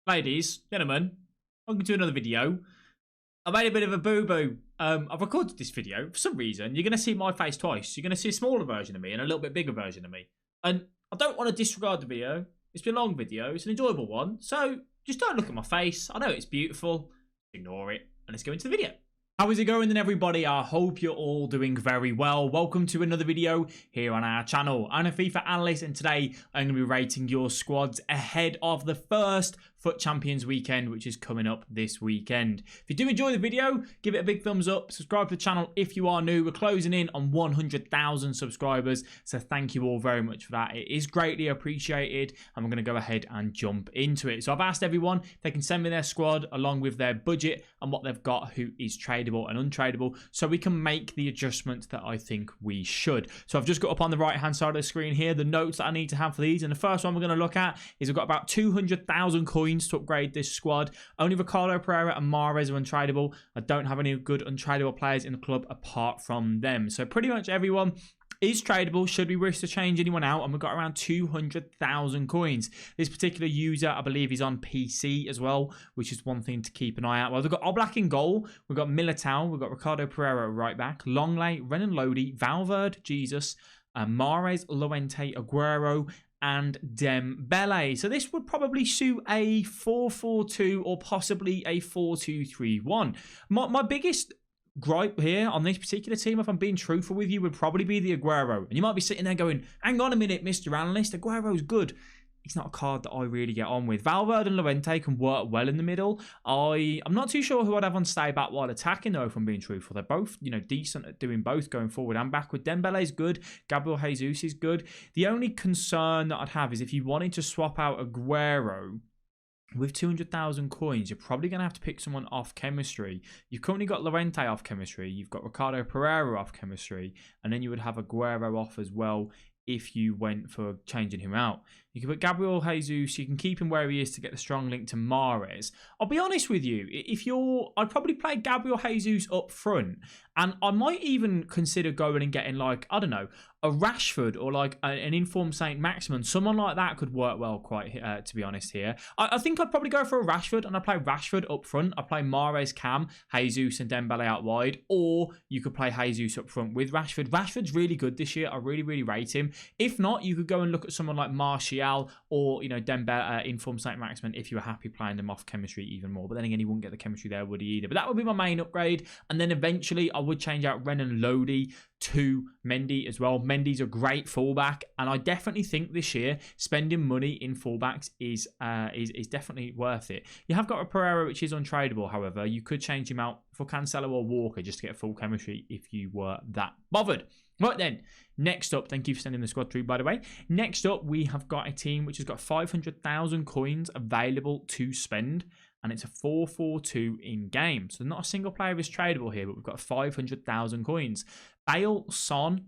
Ladies, gentlemen, welcome to another video. I made a bit of a boo-boo. I've recorded this video. For some reason, you're going to see my face twice. You're going to see a smaller version of me and a little bit bigger version of me. And I don't want to disregard the video. It's been a long video. It's an enjoyable one. So just don't look at my face. I know it's beautiful. Ignore it. And let's go into the video. How is it going then, everybody? I hope you're all doing very well. Welcome to another video here on our channel. I'm a FIFA Analyst, and today I'm going to be rating your squads ahead of the first FUT Champions weekend, which is coming up this weekend. If you do enjoy the video, give it a big thumbs up. Subscribe to the channel if you are new. We're closing in on 100,000 subscribers, so thank you all very much for that. It is greatly appreciated, and we're going to go ahead and jump into it. So I've asked everyone if they can send me their squad along with their budget and what they've got, who is tradable and untradeable, so we can make the adjustments that I think we should. So I've just got up on the right hand side of the screen here the notes that I need to have for these, and the first one we're going to look at is I've got about 200,000 coins to upgrade this squad. Only Ricardo Pereira and Mahrez are untradeable. I don't have any good untradeable players in the club apart from them, so pretty much everyone is tradable should we wish to change anyone out, and we've got around 200,000 coins. This particular user, I believe, is on PC as well, which is one thing to keep an eye out. Well, we've got Oblak in goal, we've got Militao, we've got Ricardo Pereira at right back, Longley, Renan Lodi, Valverde, Jesus, Mahrez, Llorente, Aguero, and Dembele. So this would probably suit a 4-4-2 or possibly a 4-2-3-1. My biggest gripe here on this particular team, if I'm being truthful with you, would probably be the Aguero. And you might be sitting there going, hang on a minute, Mr. Analyst, Aguero's good. It's not a card that I really get on with. Valverde and Llorente can work well in the middle. I'm not too sure who I'd have on stay back while attacking, though, if I'm being truthful. They're both, decent at doing both going forward and backward. Dembele's good. Gabriel Jesus is good. The only concern that I'd have is if you wanted to swap out Aguero with 200,000 coins, you're probably going to have to pick someone off chemistry. You've currently got Llorente off chemistry. You've got Ricardo Pereira off chemistry. And then you would have Aguero off as well if you went for changing him out. You can put Gabriel Jesus, you can keep him where he is to get the strong link to Mahrez. I'll be honest with you, I'd probably play Gabriel Jesus up front, and I might even consider going and getting, like, I don't know, a Rashford or like an informed Saint Maximin. Someone like that could work well, quite to be honest here. I think I'd probably go for a Rashford, and I'd play Rashford up front. I'd play Mahrez, Cam, Jesus and Dembele out wide, or you could play Jesus up front with Rashford. Rashford's really good this year. I really, really rate him. If not, you could go and look at someone like Martial or, Dembele, informed Saint Maximin, if you were happy playing them off chemistry even more. But then again, he wouldn't get the chemistry there, would he, either? But that would be my main upgrade. And then eventually I would change out Renan Lodi to Mendy as well. Mendy's a great fullback, and I definitely think this year spending money in fullbacks is definitely worth it. You have got a Pereira, which is untradeable. However, you could change him out for Cancelo or Walker just to get full chemistry if you were that bothered. Right then, next up, thank you for sending the squad through, by the way. Next up, we have got a team which has got 500,000 coins available to spend, and it's a 4-4-2 in game. So not a single player is tradable here, but we've got 500,000 coins. Bale, Son,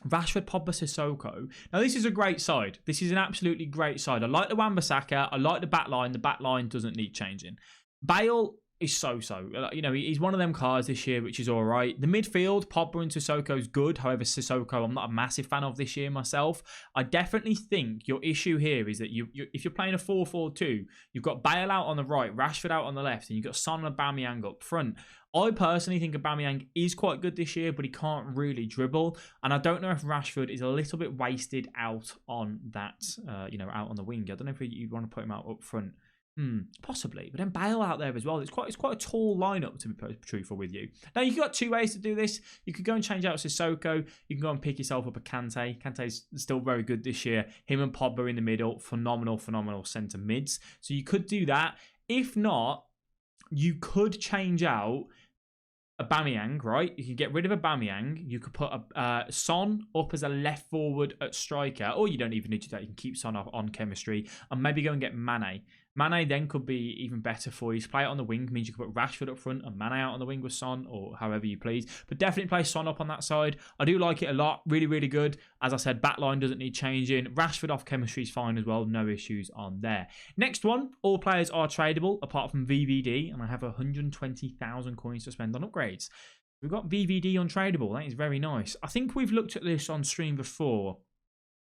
Rashford, Pogba, Sissoko. Now, this is a great side. This is an absolutely great side. I like the Wan-Bissaka. I like the back line. The back line doesn't need changing. Bale is so-so. He's one of them cards this year, which is all right. The midfield, Pogba and Sissoko is good. However, Sissoko, I'm not a massive fan of this year myself. I definitely think your issue here is that if you're playing a 4-4-2, you've got Bale out on the right, Rashford out on the left, and you've got Son and Aubameyang up front. I personally think Aubameyang is quite good this year, but he can't really dribble. And I don't know if Rashford is a little bit wasted out on that, out on the wing. I don't know if you'd want to put him out up front. Possibly, but then Bale out there as well. It's quite a tall lineup, to be truthful with you. Now, you've got two ways to do this. You could go and change out Sissoko. You can go and pick yourself up a Kante. Kante's still very good this year. Him and Pogba in the middle, phenomenal centre mids. So you could do that. If not, you could change out Aubameyang, right? You can get rid of Aubameyang. You could put Son up as a left forward at striker, or you don't even need to do that. You can keep Son on chemistry, and maybe go and get Mane. Mane then could be even better for you. To play it on the wing means you could put Rashford up front and Mane out on the wing with Son, or however you please. But definitely play Son up on that side. I do like it a lot. Really, really good. As I said, backline doesn't need changing. Rashford off chemistry is fine as well. No issues on there. Next one, all players are tradable apart from VVD, and I have 120,000 coins to spend on upgrades. We've got VVD untradeable. That is very nice. I think we've looked at this on stream before,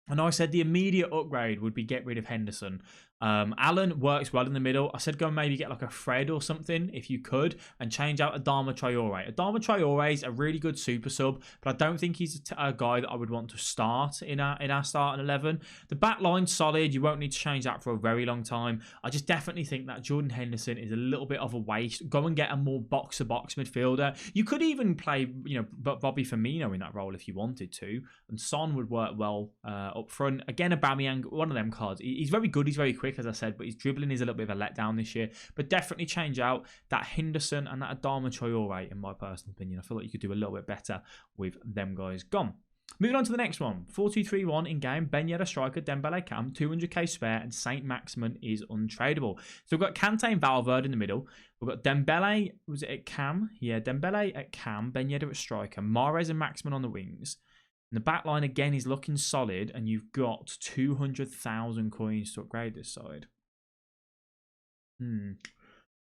and I said the immediate upgrade would be get rid of Henderson. Allen works well in the middle. I said go and maybe get like a Fred or something if you could, and change out Adama Traore. Adama Traore is a really good super sub, but I don't think he's a guy that I would want to start in our starting 11. The back line's solid. You won't need to change that for a very long time. I just definitely think that Jordan Henderson is a little bit of a waste. Go and get a more box-to-box midfielder. You could even play, Bobby Firmino in that role if you wanted to, and Son would work well up front. Again, Aubameyang, one of them cards. He's very good. He's very quick, as I said, but his dribbling is a little bit of a letdown this year. But definitely change out that Henderson and that Adama Traore, in my personal opinion. I feel like you could do a little bit better with them guys gone. Moving on to the next one. 4-2-3-1 in game. Ben Yedder striker, Dembele Cam, 200k spare, and Saint Maximin is untradeable. So we've got Kante and Valverde in the middle. We've got Dembele, was it at Cam? Yeah, Dembele at Cam, Ben Yedder at striker, Mahrez and Maximin on the wings. And the back line, again, is looking solid, and you've got 200,000 coins to upgrade this side.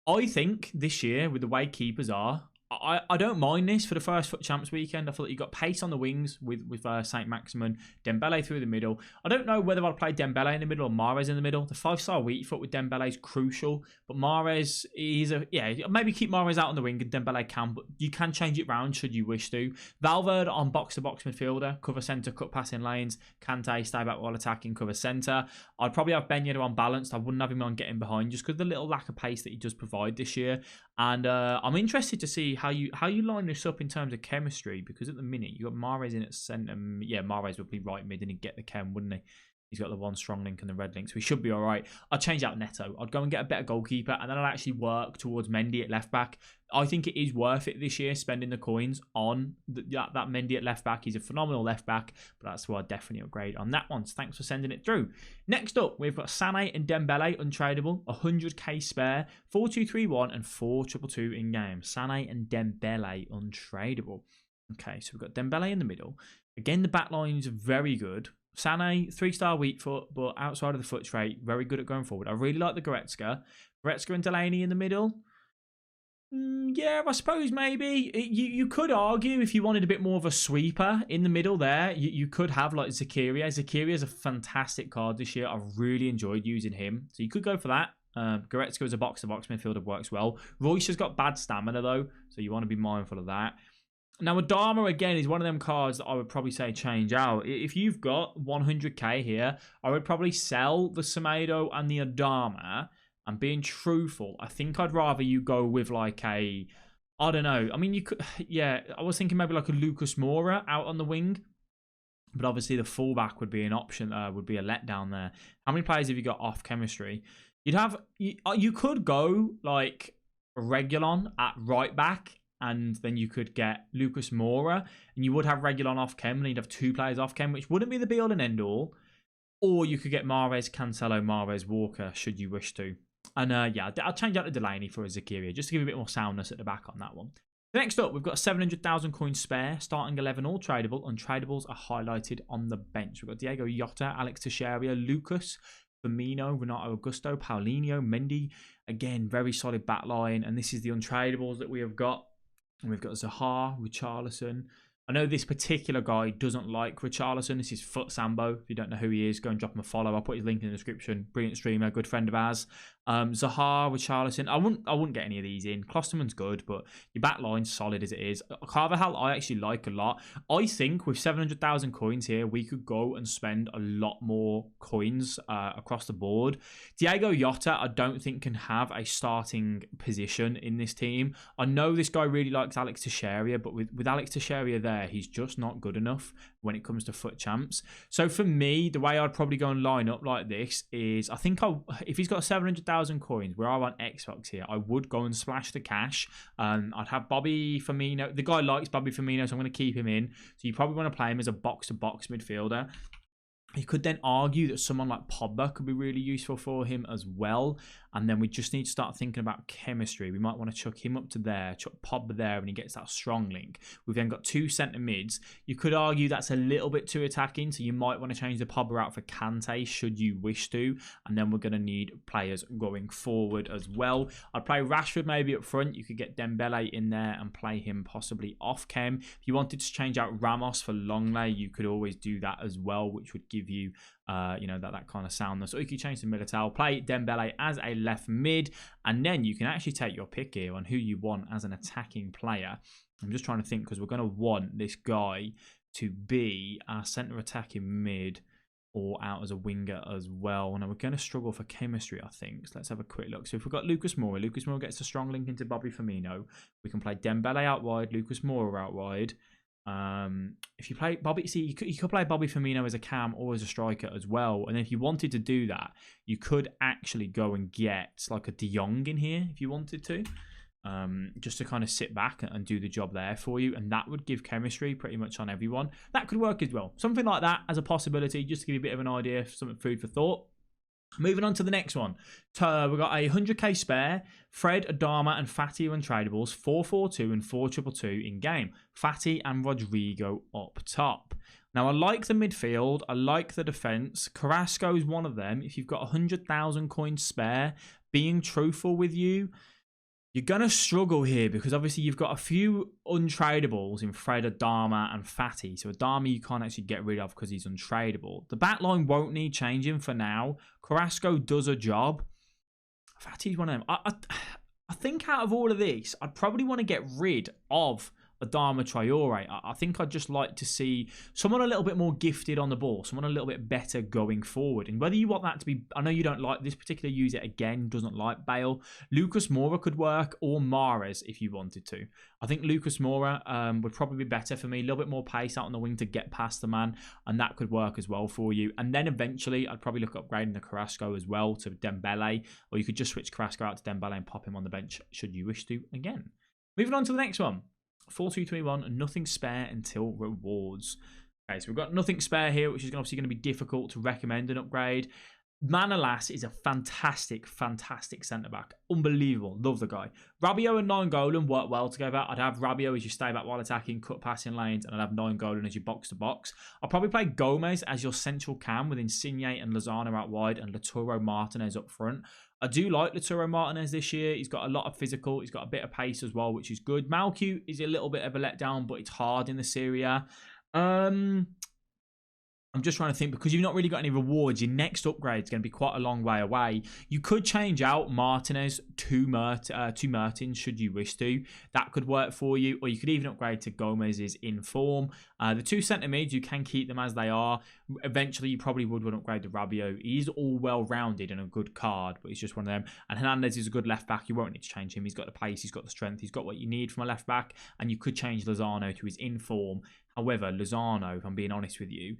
I think this year, with the way keepers are, I don't mind this for the first FUT Champs weekend. I thought you got pace on the wings with Saint Maximin, Dembele through the middle. I don't know whether I'd play Dembele in the middle or Mahrez in the middle. The 5-star weak foot with Dembele is crucial, but Mahrez is maybe keep Mahrez out on the wing and Dembele can, but you can change it round should you wish to. Valverde on box-to-box midfielder, cover centre, cut passing lanes. Kante stay back while attacking, cover centre. I'd probably have Ben Yedder on balanced. I wouldn't have him on getting behind just because of the little lack of pace that he does provide this year. And I'm interested to see how you line this up in terms of chemistry, because at the minute you got Mahrez in at centre. Yeah, Mahrez would be right mid and he'd get the chem, wouldn't he? He's got the one strong link and the red link, so he should be all right. I'd change out Neto. I'd go and get a better goalkeeper, and then I'd actually work towards Mendy at left back. I think it is worth it this year, spending the coins on that Mendy at left back. He's a phenomenal left back, but that's why I'd definitely upgrade on that one. So thanks for sending it through. Next up, we've got Sané and Dembele, untradeable, 100k spare, 4-2-3-1 and 4-2-2 in game. Sané and Dembele, untradeable. Okay, so we've got Dembele in the middle. Again, the back line's very good. Sané, 3-star weak foot, but outside of the foot trait, very good at going forward. I really like the Goretzka. Goretzka and Delaney in the middle. Yeah, I suppose maybe. You could argue if you wanted a bit more of a sweeper in the middle there, you could have like Zakaria. Zakaria is a fantastic card this year. I've really enjoyed using him. So you could go for that. Goretzka as a box-to-box midfielder works well. Royce has got bad stamina though, so you want to be mindful of that. Now, Adama, again, is one of them cards that I would probably say change out. If you've got 100k here, I would probably sell the Semedo and the Adama. And being truthful, I think I'd rather you go with like I don't know. I mean, you could, yeah, I was thinking maybe like a Lucas Moura out on the wing. But obviously the fullback would be an option, would be a letdown there. How many players have you got off chemistry? You could go like Reguilon at right back, and then you could get Lucas Moura, and you would have Reguilon off chem, and you'd have 2 players off chem, which wouldn't be the be-all and end-all. Or you could get Mahrez, Cancelo, Mahrez, Walker, should you wish to. And yeah, I'll change out the Delaney for a Zakaria, just to give a bit more soundness at the back on that one. Next up, we've got 700,000 coins spare, starting 11, all tradable. Untradables are highlighted on the bench. We've got Diego Jota, Alex Teixeira, Lucas, Firmino, Renato Augusto, Paulinho, Mendy. Again, very solid back line. And this is the untradables that we have got. And we've got Zaha, Richarlison. I know this particular guy doesn't like Richarlison. This is FUT Sambo. If you don't know who he is, go and drop him a follow. I'll put his link in the description. Brilliant streamer, good friend of ours. Zaha, Richarlison. I wouldn't get any of these in. Klosterman's good, but your back line's solid as it is. Carvajal, I actually like a lot. I think with 700,000 coins here, we could go and spend a lot more coins across the board. Diego Jota, I don't think can have a starting position in this team. I know this guy really likes Alex Teixeira, but with Alex Teixeira there, he's just not good enough when it comes to FUT Champs. So for me, the way I'd probably go and line up like this is, I think if he's got 700,000 coins, where I want Xbox here, I would go and splash the cash. I'd have Bobby Firmino. The guy likes Bobby Firmino, so I'm going to keep him in. So you probably want to play him as a box-to-box midfielder. You could then argue that someone like Pogba could be really useful for him as well. And then we just need to start thinking about chemistry. We might want to chuck him up to there, chuck Pogba there, and he gets that strong link. We've then got 2 centre mids. You could argue that's a little bit too attacking, so you might want to change the Pogba out for Kante, should you wish to. And then we're going to need players going forward as well. I'd play Rashford maybe up front. You could get Dembele in there and play him possibly off chem. If you wanted to change out Ramos for Longley, you could always do that as well, which would give give you, that kind of soundness. Or you could change to Militao, play Dembele as a left mid, and then you can actually take your pick here on who you want as an attacking player. I'm just trying to think, because we're going to want this guy to be our centre attacking mid or out as a winger as well. Now, we're going to struggle for chemistry, I think. So let's have a quick look. So if we've got Lucas Moura gets a strong link into Bobby Firmino. We can play Dembele out wide, Lucas Moura out wide. If you play Bobby, see, you could play Bobby Firmino as a cam or as a striker as well. And if you wanted to do that, you could actually go and get like a De Jong in here if you wanted to. Just to kind of sit back and do the job there for you, and that would give chemistry pretty much on everyone. That could work as well. Something like that as a possibility, just to give you a bit of an idea, some food for thought. Moving on to the next one. We've got a 100k spare. Fred, Adama, and Fatty are untradables. 4-4-2 and 4-2-2 in game. Fatty and Rodrigo up top. Now, I like the midfield. I like the defence. Carrasco is one of them. If you've got 100,000 coins spare, being truthful with you, you're going to struggle here because obviously you've got a few untradables in Fred, Adama, and Fatty. So Adama you can't actually get rid of because he's untradable. The back line won't need changing for now. Carrasco does a job. Fatty's one of them. I think out of all of this, I'd probably want to get rid of Adama Traore. I think I'd just like to see someone a little bit more gifted on the ball, someone a little bit better going forward. And whether you want that to be, I know you don't like this particular user again, doesn't like Bale. Lucas Moura could work, or Mahrez if you wanted to. I think Lucas Moura would probably be better for me, a little bit more pace out on the wing to get past the man, and that could work as well for you. And then eventually, I'd probably look at upgrading the Carrasco as well to Dembele, or you could just switch Carrasco out to Dembele and pop him on the bench should you wish to again. Moving on to the next one. 4-2-3-1, nothing spare until rewards. Okay, so we've got nothing spare here, which is obviously going to be difficult to recommend an upgrade. Manolas is a fantastic centre-back. Unbelievable. Love the guy. Rabiot and Nainggolan work well together. I'd have Rabiot as your stay back while attacking, cut passing lanes, and I'd have Nainggolan as your box-to-box. I'll probably play Gomez as your central cam with Insigne and Lozano out wide and Lautaro Martinez up front. I do like Lautaro Martinez this year. He's got a lot of physical. He's got a bit of pace as well, which is good. Malcu is a little bit of a letdown, but it's hard in the Serie A. I'm just trying to think, because you've not really got any rewards, your next upgrade is going to be quite a long way away. You could change out Martinez to Mertens should you wish to. That could work for you. Or you could even upgrade to Gomez's in form. The two centre mids, you can keep them as they are. Eventually, you probably would want to upgrade to Rabiot. He's all well-rounded and a good card, but he's just one of them. And Hernandez is a good left-back. You won't need to change him. He's got the pace. He's got the strength. He's got what you need from a left-back. And you could change Lozano to his in form. However, Lozano, if I'm being honest with you,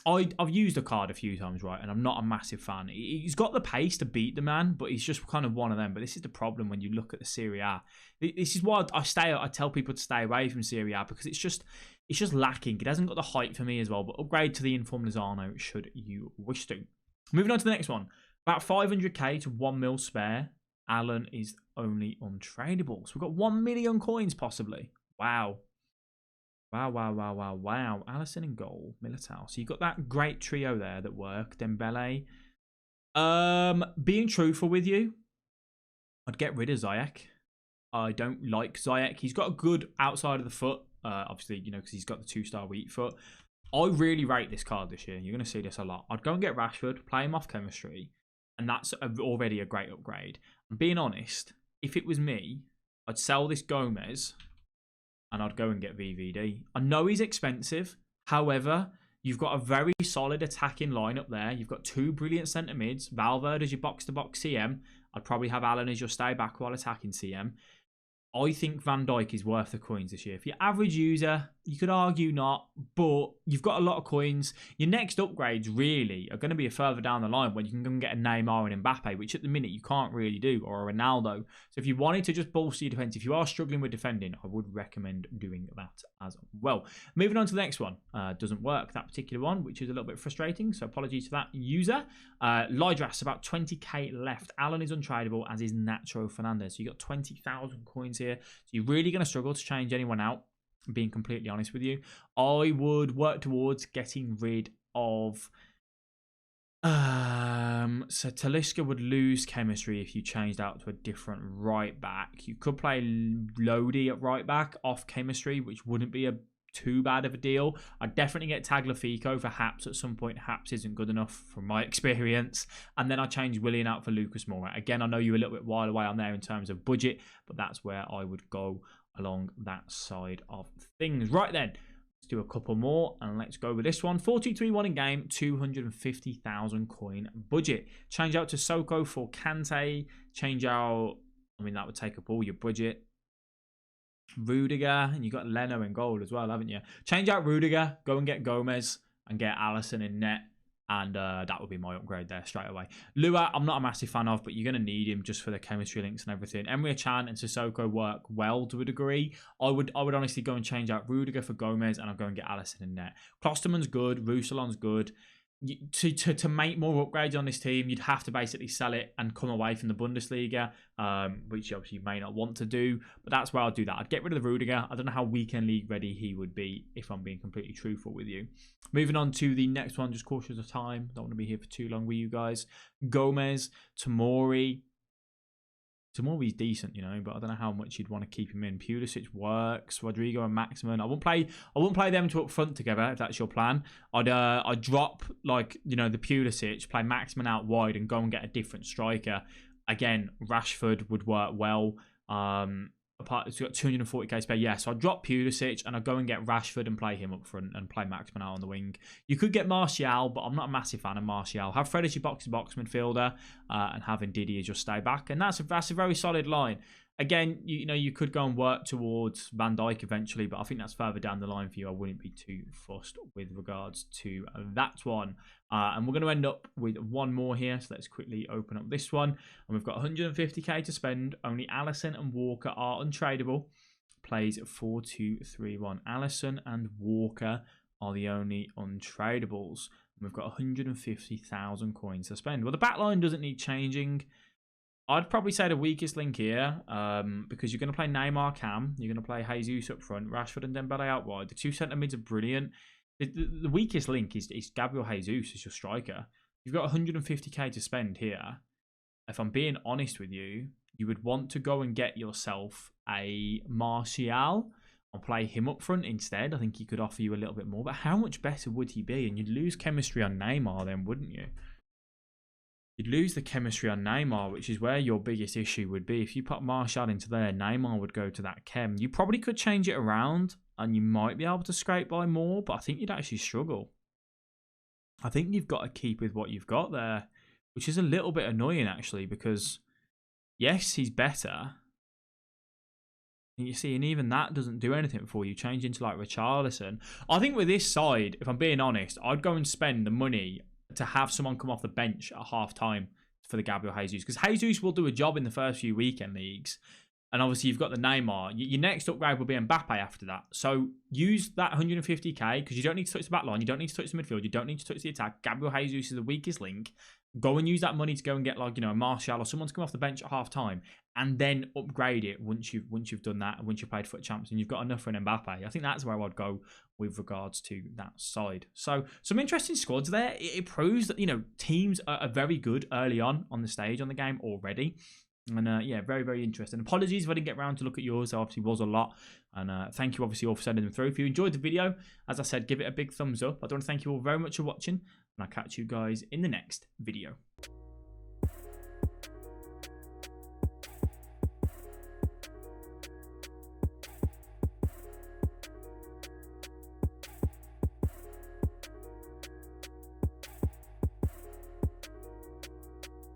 I've used the card a few times, right, and I'm not a massive fan. He's got the pace to beat the man, but he's just kind of one of them. But this is the problem when you look at the Serie A. This is why I tell people to stay away from Serie A, because it's just lacking. It hasn't got the height for me as well. But upgrade to the informed Lozano should you wish to. Moving on to the next one. About 500k to 1 mil spare. Alan is only untradable. So we've got 1 million coins possibly. Wow. Wow. Alisson in goal. Militao. So you've got that great trio there that work. Dembele. Being truthful with you, I'd get rid of Ziyech. I don't like Ziyech. He's got a good outside of the foot. Obviously, because he's got the 2-star weak foot. I really rate this card this year. You're going to see this a lot. I'd go and get Rashford, play him off chemistry, and that's already a great upgrade. I'm being honest, if it was me, I'd sell this Gomez and I'd go and get VVD. I know he's expensive. However, you've got a very solid attacking line up there. You've got 2 brilliant centre mids. Valverde as your box-to-box CM. I'd probably have Alan as your stay back while attacking CM. I think Van Dijk is worth the coins this year. For your average user, you could argue not, but you've got a lot of coins. Your next upgrades really are going to be further down the line when you can go and get a Neymar and Mbappe, which at the minute you can't really do, or a Ronaldo. So if you wanted to just bolster your defence, if you are struggling with defending, I would recommend doing that as well. Moving on to the next one. Doesn't work, that particular one, which is a little bit frustrating, so apologies to that user. Lydras, about 20k left. Alan is untradeable, as is Nacho Fernandez. So you've got 20,000 coins here. So you're really going to struggle to change anyone out, being completely honest with you. I would work towards getting rid of so Talisca would lose chemistry if you changed out to a different right back. You could play Lodi at right back off chemistry, which wouldn't be a too bad of a deal. I'd definitely get Tagliafico for Haps at some point. Haps isn't good enough from my experience. And then I changed Willian out for Lucas Moura. Again, I know you're a little bit while away on there in terms of budget, but that's where I would go along that side of things. Right then, let's do a couple more and let's go with this one. 4-2-3-1 in game, 250,000 coin budget. Change out to Soko for Kante. Change out, I mean, that would take up all your budget. Rudiger, and you got Leno in goal as well, haven't you? Change out Rudiger, go and get Gomez and get Alisson in net, and that would be my upgrade there straight away. Lua, I'm not a massive fan of, but you're going to need him just for the chemistry links and everything. Emre Can and Sissoko work well to a degree. I would honestly go and change out Rudiger for Gomez, and I'll go and get Alisson in net. Klosterman's good, Roussillon's good. To make more upgrades on this team, you'd have to basically sell it and come away from the Bundesliga, which obviously you may not want to do, but that's where I'll do that. I'd get rid of the Rudiger. I don't know how weekend league ready he would be, if I'm being completely truthful with you. Moving on to the next one, just cautious of time. Don't want to be here for too long with you guys. Gomez, Tomori. Tomori's decent, you know, but I don't know how much you'd want to keep him in. Pulisic works. Rodrigo and Maximin. I wouldn't play them two up front together if that's your plan. I'd drop, like, you know, the Pulisic, play Maximin out wide and go and get a different striker. Again, Rashford would work well. It's got 240k spare. Yeah, so I'd drop Pulisic and I'd go and get Rashford and play him up front and play Maximin out on the wing. You could get Martial, but I'm not a massive fan of Martial. Have Fred as your box-to-box midfielder and having Didi as your stay back. And that's a very solid line. Again, you know, you could go and work towards Van Dijk eventually, but I think that's further down the line for you. I wouldn't be too fussed with regards to that one. And we're going to end up with one more here. So let's quickly open up this one. And we've got 150k to spend. Only Alisson and Walker are untradeable. Plays 4-2-3-1. Alisson and Walker are the only untradables. And we've got 150,000 coins to spend. Well, the back line doesn't need changing. I'd probably say the weakest link here, because you're going to play Neymar Cam, you're going to play Jesus up front, Rashford and Dembele out wide. The two centre mids are brilliant. The weakest link is Gabriel Jesus as your striker. You've got 150k to spend here. If I'm being honest with you, you would want to go and get yourself a Martial and play him up front instead. I think he could offer you a little bit more, but how much better would he be? And you'd lose chemistry on Neymar then, wouldn't you? You'd lose the chemistry on Neymar, which is where your biggest issue would be. If you put Martial into there, Neymar would go to that chem. You probably could change it around and you might be able to scrape by more, but I think you'd actually struggle. I think you've got to keep with what you've got there, which is a little bit annoying actually, because yes, he's better. And you see, and even that doesn't do anything for you. Change into like Richarlison. I think with this side, if I'm being honest, I'd go and spend the money to have someone come off the bench at half time for the Gabriel Jesus, because Jesus will do a job in the first few weekend leagues, and obviously you've got the Neymar. Your next upgrade will be Mbappe after that, so use that 150k because you don't need to touch the back line, you don't need to touch the midfield, you don't need to touch the attack. Gabriel Jesus is the weakest link. Go and use that money to go and get, like, you know, a Martial or someone to come off the bench at half time, and then upgrade it once you've done that, and once you've played FUT Champs and you've got enough for an Mbappe. I think that's where I'd go with regards to that side. So some interesting squads there. It proves that, you know, teams are very good early on the stage on the game already. And yeah, very, very interesting. Apologies if I didn't get around to look at yours. There obviously was a lot. And thank you obviously all for sending them through. If you enjoyed the video, as I said, give it a big thumbs up. I want to thank you all very much for watching. And I'll catch you guys in the next video.